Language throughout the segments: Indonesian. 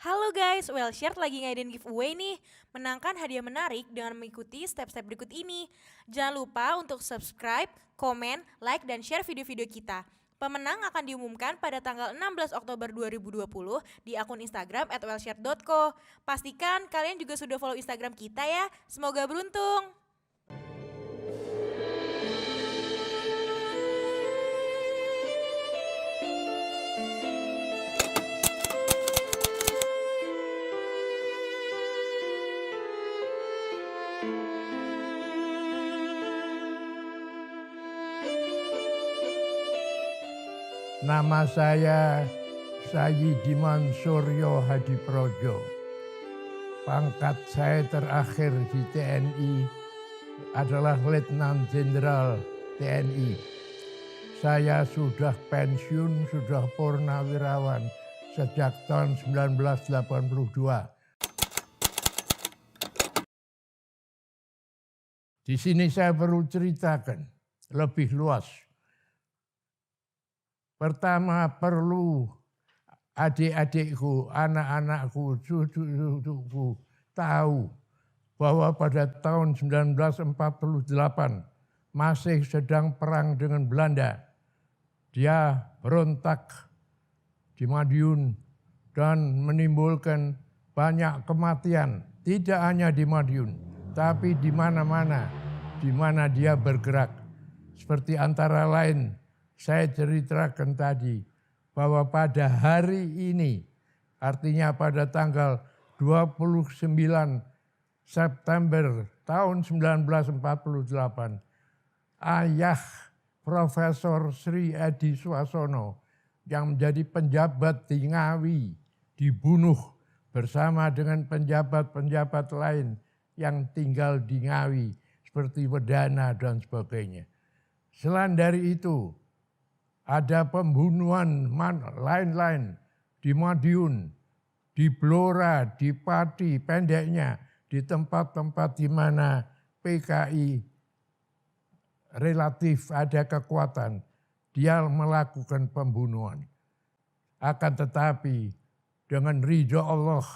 Halo guys, Wellshare lagi ngadain giveaway nih. Menangkan hadiah menarik dengan mengikuti step-step berikut ini. Jangan lupa untuk subscribe, komen, like, dan share video-video kita. Pemenang akan diumumkan pada tanggal 16 Oktober 2020 di akun Instagram @wellshare.co. Pastikan kalian juga sudah follow Instagram kita ya. Semoga beruntung. Nama saya Sayyidiman Suryo Hadiprojo. Pangkat saya terakhir di TNI adalah Letnan Jenderal TNI. Saya sudah pensiun, sudah purnawirawan sejak tahun 1982. Di sini saya perlu ceritakan lebih luas. Pertama perlu adik-adikku, anak-anakku, cucu-cucuku tahu bahwa pada tahun 1948 masih sedang perang dengan Belanda. Dia berontak di Madiun dan menimbulkan banyak kematian. Tidak hanya di Madiun, tapi di mana-mana di mana dia bergerak. Seperti antara lain saya ceritakan tadi bahwa pada hari ini, artinya pada tanggal 29 September tahun 1948, ayah Profesor Sri Edi Suasono yang menjadi penjabat di Ngawi dibunuh bersama dengan penjabat-penjabat lain yang tinggal di Ngawi seperti Wedana dan sebagainya. Selain dari itu, ada pembunuhan lain-lain di Madiun, di Blora, di Pati, pendeknya di tempat-tempat di mana PKI relatif ada kekuatan, dia melakukan pembunuhan. Akan tetapi dengan ridho Allah,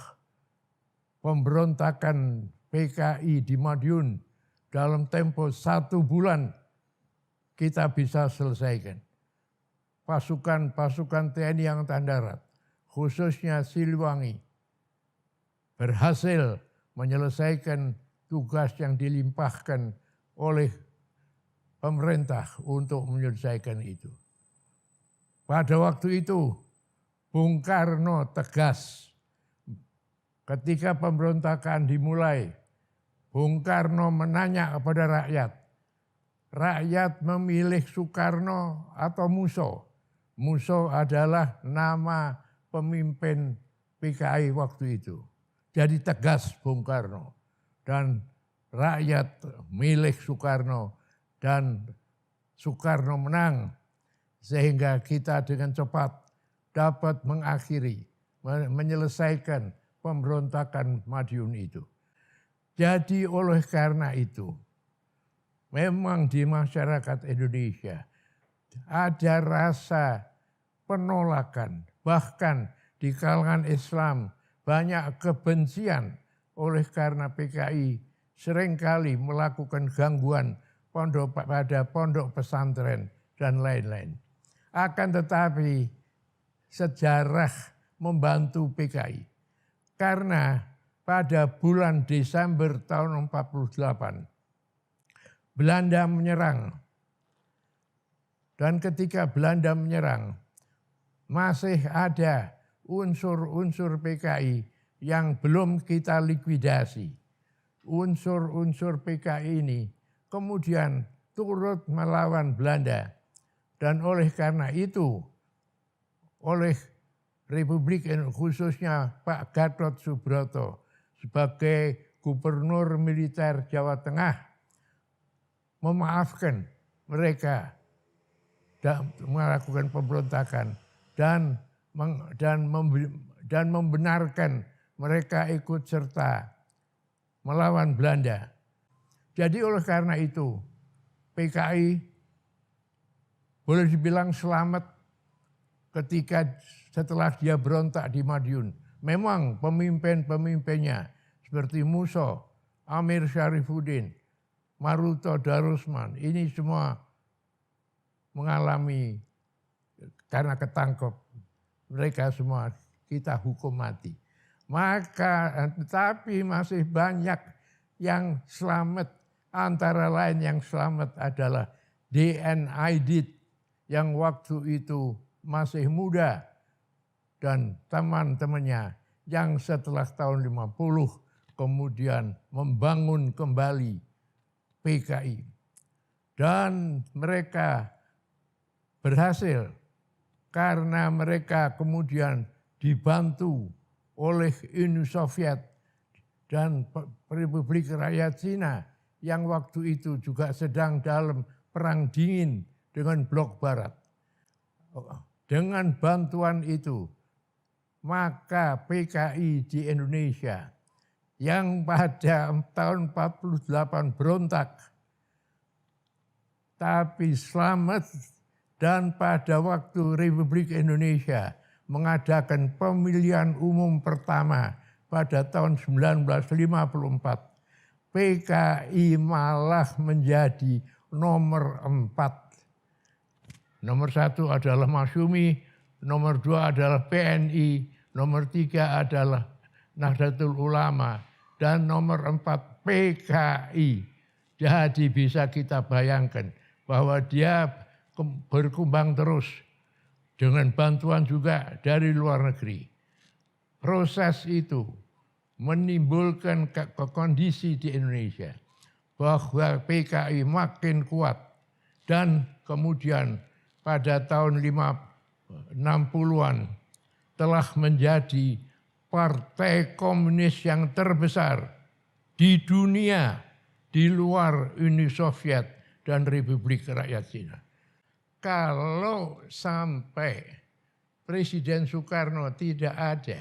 pemberontakan PKI di Madiun dalam tempo 1 bulan kita bisa selesaikan. Pasukan-pasukan TNI Angkatan Darat, khususnya Siliwangi, berhasil menyelesaikan tugas yang dilimpahkan oleh pemerintah untuk menyelesaikan itu. Pada waktu itu, Bung Karno tegas. Ketika pemberontakan dimulai, Bung Karno menanya kepada rakyat, rakyat memilih Soekarno atau Musso? Musso adalah nama pemimpin PKI waktu itu. Jadi tegas Bung Karno. Dan rakyat milih Soekarno dan Soekarno menang. Sehingga kita dengan cepat dapat mengakhiri, menyelesaikan pemberontakan Madiun itu. Jadi oleh karena itu, memang di masyarakat Indonesia ada rasa penolakan, bahkan di kalangan Islam banyak kebencian oleh karena PKI seringkali melakukan gangguan pada pondok pesantren dan lain-lain. Akan tetapi sejarah membantu PKI karena pada bulan Desember tahun 1948 Belanda menyerang. Dan ketika Belanda menyerang, masih ada unsur-unsur PKI yang belum kita likuidasi. Unsur-unsur PKI ini kemudian turut melawan Belanda. Dan oleh karena itu, oleh Republik khususnya Pak Gatot Subroto sebagai Gubernur Militer Jawa Tengah memaafkan mereka dan melakukan pemberontakan dan membenarkan mereka ikut serta melawan Belanda. Jadi oleh karena itu PKI boleh dibilang selamat ketika setelah dia berontak di Madiun. memang pemimpin-pemimpinnya seperti Musa, Amir Syarifuddin, Maruto Darusman, ini semua mengalami karena ketangkep. Mereka semua kita hukum mati. Maka tetapi masih banyak yang selamat. Antara lain yang selamat adalah D.N. Aidit yang waktu itu masih muda dan teman-temannya yang setelah tahun 50 kemudian membangun kembali PKI. Dan mereka berhasil karena mereka kemudian dibantu oleh Uni Soviet dan Republik Rakyat Cina yang waktu itu juga sedang dalam perang dingin dengan blok barat. Dengan bantuan itu, maka PKI di Indonesia yang pada tahun 48 berontak, tapi selamat dan pada waktu Republik Indonesia mengadakan pemilihan umum pertama pada tahun 1954, PKI malah menjadi nomor 4. Nomor 1 adalah Masyumi, nomor 2 adalah PNI, nomor 3 adalah Nahdlatul Ulama, dan nomor 4 PKI. Jadi bisa kita bayangkan bahwa dia berkembang terus dengan bantuan juga dari luar negeri. Proses itu menimbulkan kondisi di Indonesia bahwa PKI makin kuat dan kemudian pada tahun 60-an telah menjadi partai komunis yang terbesar di dunia di luar Uni Soviet dan Republik Rakyat Cina. Kalau sampai Presiden Soekarno tidak ada,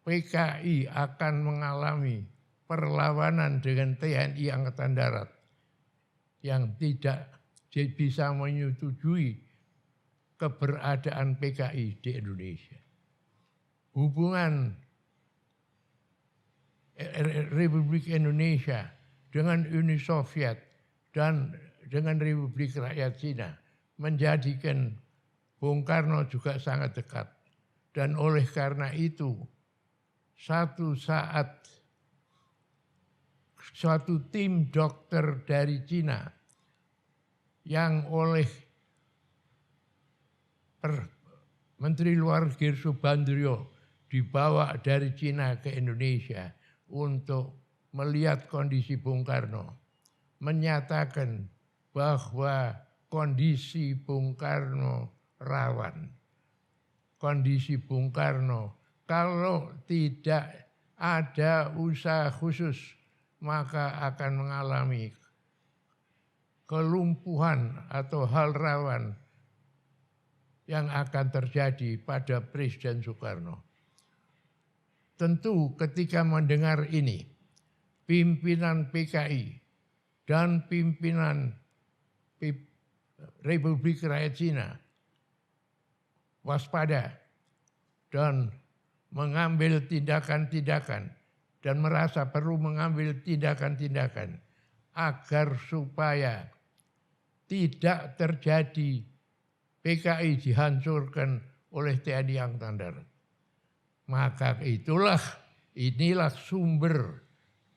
PKI akan mengalami perlawanan dengan TNI Angkatan Darat yang tidak bisa menyetujui keberadaan PKI di Indonesia. Hubungan Republik Indonesia dengan Uni Soviet dan dengan Republik Rakyat Cina menjadikan Bung Karno juga sangat dekat. Dan oleh karena itu, satu saat suatu tim dokter dari Cina yang oleh Menteri Luar negeri Subandrio dibawa dari Cina ke Indonesia untuk melihat kondisi Bung Karno, menyatakan bahwa kondisi Bung Karno rawan. Kondisi Bung Karno kalau tidak ada usaha khusus maka akan mengalami kelumpuhan atau hal rawan yang akan terjadi pada Presiden Soekarno. Tentu ketika mendengar ini, pimpinan PKI dan pimpinan Republik Rakyat Cina waspada dan mengambil tindakan-tindakan dan merasa perlu mengambil tindakan-tindakan agar supaya tidak terjadi PKI dihancurkan oleh TNI Angkatan Darat. Maka inilah sumber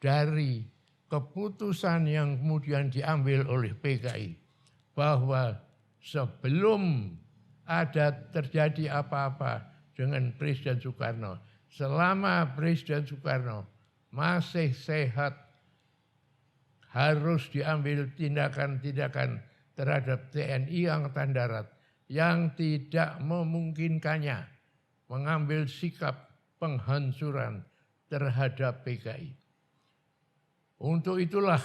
dari keputusan yang kemudian diambil oleh PKI bahwa sebelum ada terjadi apa-apa dengan Presiden Soekarno, selama Presiden Soekarno masih sehat, harus diambil tindakan-tindakan terhadap TNI Angkatan Darat yang tidak memungkinkannya mengambil sikap penghancuran terhadap PKI. Untuk itulah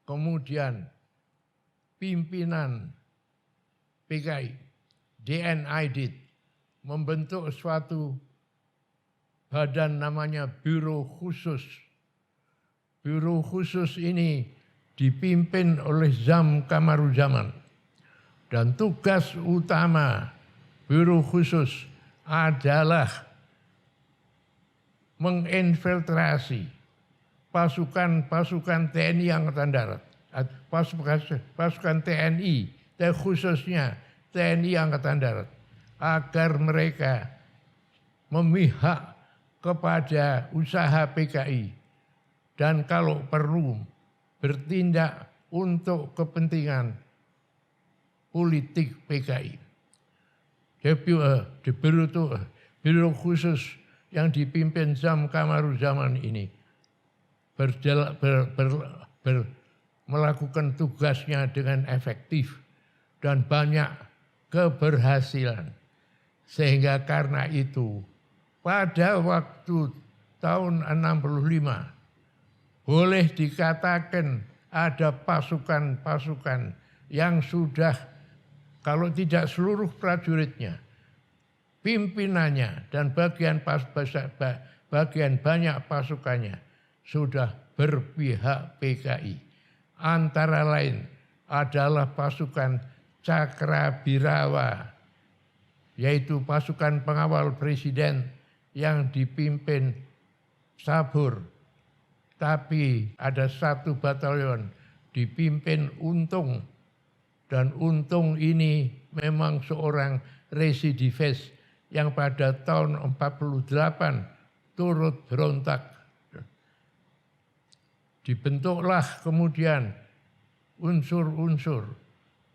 kemudian pimpinan PKI, D.N. Aidit, membentuk suatu badan namanya Biro Khusus. Biro Khusus ini dipimpin oleh Zam Kamaruzaman. Dan tugas utama Biro Khusus adalah menginfiltrasi pasukan TNI Angkatan Darat, pasukan TNI, dan khususnya TNI Angkatan Darat, agar mereka memihak kepada usaha PKI dan kalau perlu bertindak untuk kepentingan politik PKI. Biro khusus yang dipimpin Zam Kamaruzaman ini melakukan tugasnya dengan efektif dan banyak keberhasilan. Sehingga karena itu pada waktu tahun 65 boleh dikatakan ada pasukan-pasukan yang sudah, kalau tidak seluruh prajuritnya, pimpinannya dan bagian banyak pasukannya sudah berpihak PKI. Antara lain adalah pasukan Cakrabirawa, yaitu pasukan pengawal presiden yang dipimpin Sabur. Tapi ada satu batalion dipimpin Untung, dan Untung ini memang seorang residivis yang pada tahun 48 turut berontak. Dibentuklah kemudian unsur-unsur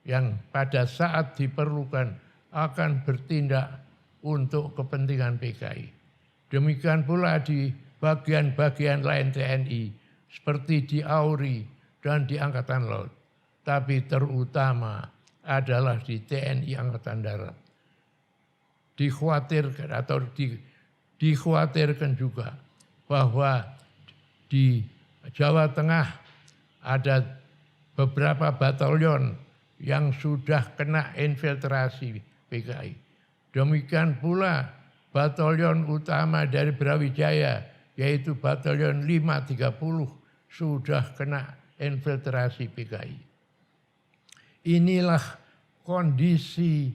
yang pada saat diperlukan akan bertindak untuk kepentingan PKI. Demikian pula di bagian-bagian lain TNI, seperti di AURI dan di Angkatan Laut. Tapi terutama adalah di TNI Angkatan Darat. Dikhawatirkan juga bahwa di Jawa Tengah ada beberapa batalion yang sudah kena infiltrasi PKI. Demikian pula batalion utama dari Brawijaya, yaitu batalion 530, sudah kena infiltrasi PKI. Inilah kondisi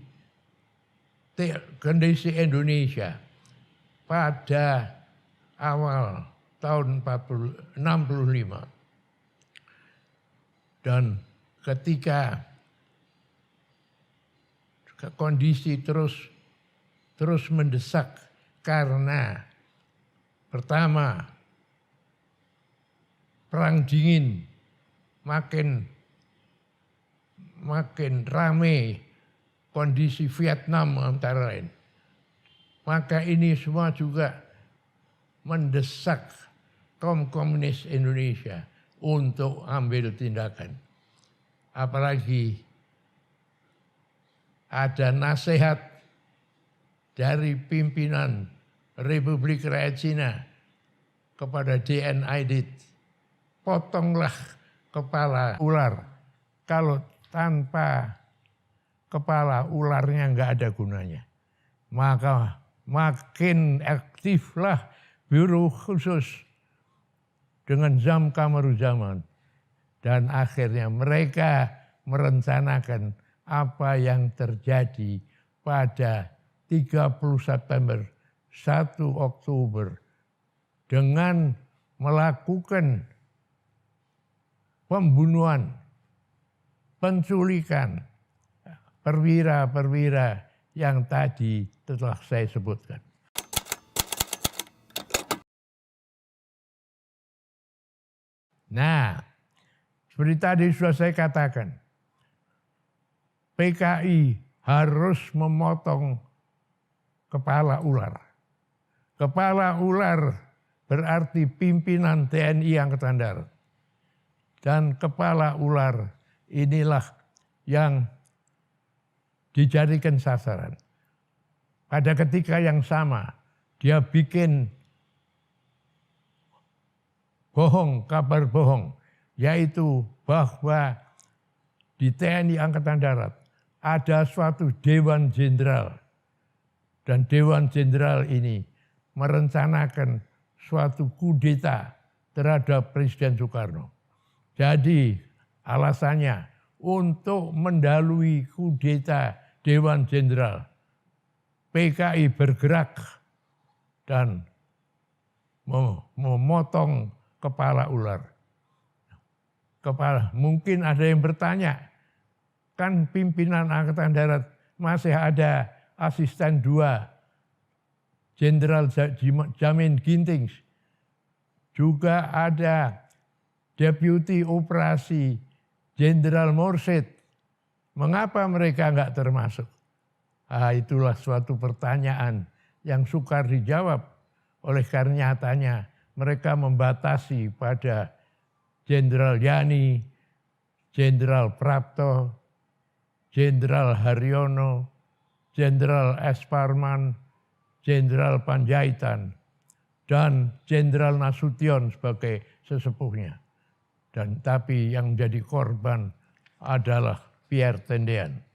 Indonesia pada awal tahun 65. Dan ketika kondisi terus mendesak karena pertama perang dingin makin ramai, kondisi Vietnam antara lain. Maka ini semua juga mendesak kaum komunis Indonesia untuk ambil tindakan. Apalagi ada nasihat dari pimpinan Republik Rakyat Cina kepada Dien Aidit, potonglah kepala ular. Kalau tanpa kepala ularnya nggak ada gunanya. Maka makin aktiflah Biro Khusus dengan Zam Kamaruzaman. Dan akhirnya mereka merencanakan apa yang terjadi pada 30 September, 1 Oktober dengan melakukan pembunuhan, penculikan perwira-perwira yang tadi telah saya sebutkan. Nah, seperti tadi sudah saya katakan, PKI harus memotong kepala ular. Kepala ular berarti pimpinan TNI Angkatan Darat. Dan kepala ular inilah yang dijadikan sasaran. Pada ketika yang sama, dia bikin kabar bohong, yaitu bahwa di TNI Angkatan Darat ada suatu Dewan Jenderal. Dan Dewan Jenderal ini merencanakan suatu kudeta terhadap Presiden Soekarno. Jadi alasannya untuk mendahului kudeta Dewan Jenderal, PKI bergerak dan memotong kepala ular. Mungkin ada yang bertanya, kan pimpinan Angkatan Darat masih ada asisten 2, Jenderal Jamin Gintings. Juga ada Deputi Operasi Jenderal Morsid. Mengapa mereka enggak termasuk? Itulah suatu pertanyaan yang sukar dijawab. Oleh karena nyatanya mereka membatasi pada Jenderal Yani, Jenderal Prapto, Jenderal Haryono, Jenderal S. Parman, Jenderal Panjaitan, dan Jenderal Nasution sebagai sesepuhnya. Tapi yang menjadi korban adalah Pierre Tendean.